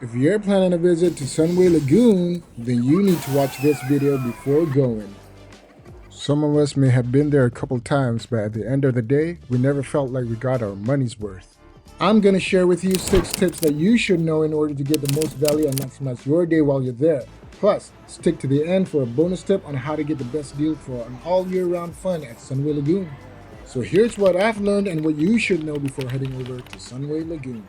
If you're planning a visit to Sunway Lagoon, then you need to watch this video before going. Some of us may have been there a couple times, but at the end of the day, we never felt like we got our money's worth. I'm going to share with you 6 tips that you should know in order to get the most value and maximize your day while you're there. Plus, stick to the end for a bonus tip on how to get the best deal for an all year round fun at Sunway Lagoon. So here's what I've learned and what you should know before heading over to Sunway Lagoon.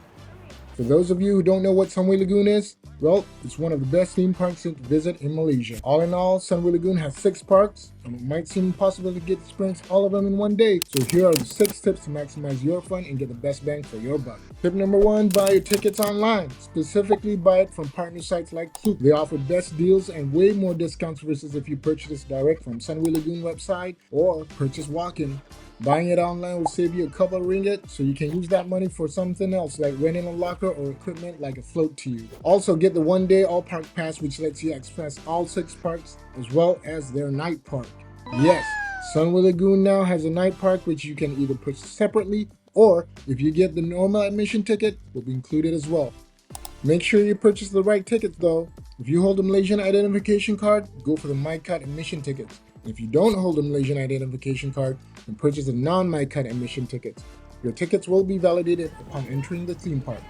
For those of you who don't know what Sunway Lagoon is, well, it's one of the best theme parks to visit in Malaysia. All in all, Sunway Lagoon has 6 parks, and it might seem impossible to get to experience all of them in one day. So here are the 6 tips to maximize your fun and get the best bang for your buck. Tip number 1, buy your tickets online. Specifically, buy it from partner sites like Klook. They offer best deals and way more discounts versus if you purchase direct from Sunway Lagoon website or purchase walk-in. Buying it online will save you a couple of ringgit, so you can use that money for something else like renting a locker or equipment like a float to you. Also, get the one-day all-park pass, which lets you access all 6 parks as well as their night park. Yes, Sunway Lagoon now has a night park which you can either purchase separately, or if you get the normal admission ticket, will be included as well. Make sure you purchase the right tickets though. If you hold a Malaysian identification card, go for the MyCard admission tickets. If you don't hold a Malaysian identification card, then purchase a non-MyCard admission tickets. Your tickets will be validated upon entering the theme park.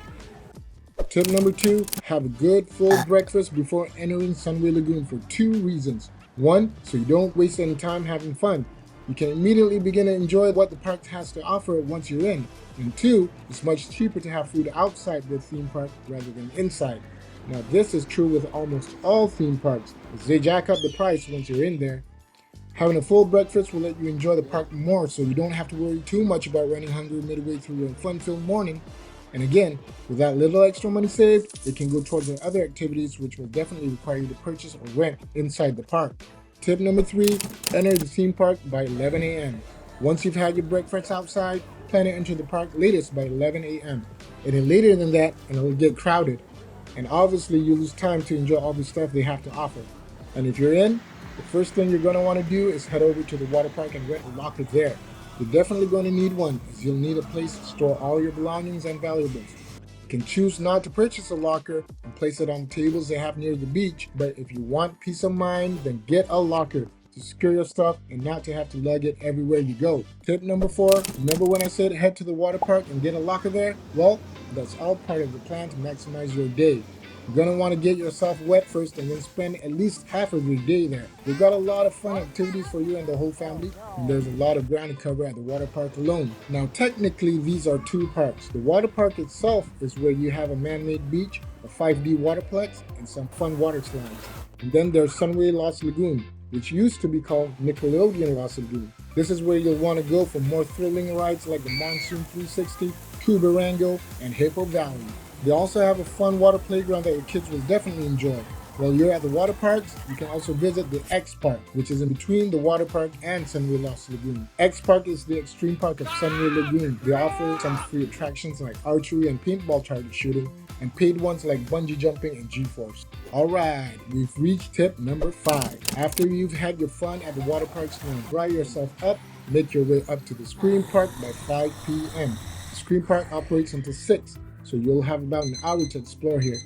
Tip number 2, have a good full breakfast before entering Sunway Lagoon for 2 reasons. 1, so you don't waste any time having fun. You can immediately begin to enjoy what the park has to offer once you're in. And 2, it's much cheaper to have food outside the theme park rather than inside. Now this is true with almost all theme parks, as they jack up the price once you're in there. Having a full breakfast will let you enjoy the park more, so you don't have to worry too much about running hungry midway through your fun-filled morning. And again, with that little extra money saved, it can go towards your other activities which will definitely require you to purchase or rent inside the park. Tip number 3, enter the theme park by 11 a.m. Once you've had your breakfast outside, plan to enter the park latest by 11 a.m. Any later than that, and it'll get crowded. And obviously you lose time to enjoy all the stuff they have to offer. And if you're in, the first thing you're going to want to do is head over to the water park and rent a locker there. You're definitely going to need one, as you'll need a place to store all your belongings and valuables. You can choose not to purchase a locker and place it on tables they have near the beach, but if you want peace of mind, then get a locker to secure your stuff and not to have to lug it everywhere you go. Tip number 4, remember when I said head to the water park and get a locker there? Well, that's all part of the plan to maximize your day. You're going to want to get yourself wet first and then spend at least half of your day there. We've got a lot of fun activities for you and the whole family, and there's a lot of ground to cover at the water park alone. Now technically these are 2 parks. The water park itself is where you have a man-made beach, a 5D waterplex, and some fun water slides. And then there's Sunway Lagoon, which used to be called Nickelodeon Lagoon. This is where you'll want to go for more thrilling rides like the Monsoon 360, Kubarango, and Hippo Valley. They also have a fun water playground that your kids will definitely enjoy. While you're at the water parks, you can also visit the X Park, which is in between the water park and Sunway Lagoon. X Park is the extreme park of Sunway Lagoon. They offer some free attractions like archery and paintball target shooting, and paid ones like bungee jumping and G-Force. Alright, we've reached tip number 5. After you've had your fun at the water parks, now dry yourself up, make your way up to the Scream Park by 5 p.m. The Scream Park operates until 6, so you'll have about an hour to explore here.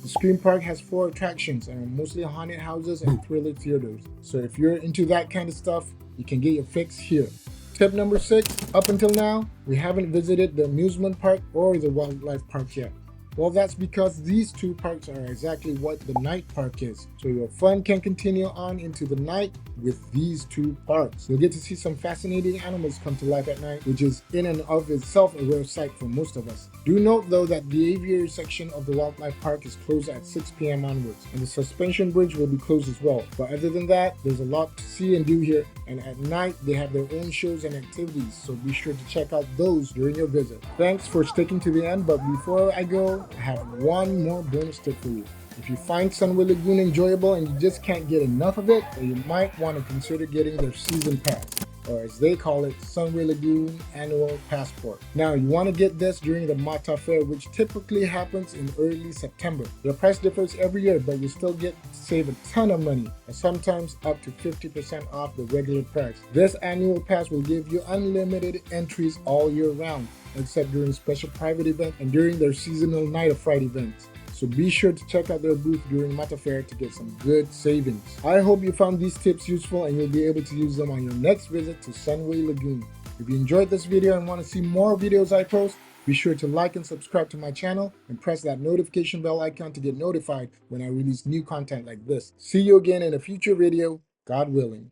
The Scream Park has 4 attractions and are mostly haunted houses and thriller theaters, so if you're into that kind of stuff, you can get your fix here. Tip number 6, up until now, we haven't visited the amusement park or the wildlife park yet. Well, that's because these 2 parks are exactly what the night park is. So your fun can continue on into the night with these 2 parks. You'll get to see some fascinating animals come to life at night, which is in and of itself a rare sight for most of us. Do note though that the aviary section of the wildlife park is closed at 6 p.m. onwards, and the suspension bridge will be closed as well. But other than that, there's a lot to see and do here, and at night they have their own shows and activities, so be sure to check out those during your visit. Thanks for sticking to the end, but before I go, I have one more bonus tip for you. If you find Sunway Lagoon enjoyable and you just can't get enough of it, then you might want to consider getting their season pass, or as they call it, Sunway Lagoon Annual Passport. Now, you want to get this during the Mata Fair, which typically happens in early September. The price differs every year, but you still get to save a ton of money, and sometimes up to 50% off the regular price. This annual pass will give you unlimited entries all year round, except during special private events and during their seasonal Night of Fright events. So be sure to check out their booth during Mata Fair to get some good savings. I hope you found these tips useful and you'll be able to use them on your next visit to Sunway Lagoon. If you enjoyed this video and want to see more videos I post, be sure to like and subscribe to my channel and press that notification bell icon to get notified when I release new content like this. See you again in a future video, God willing.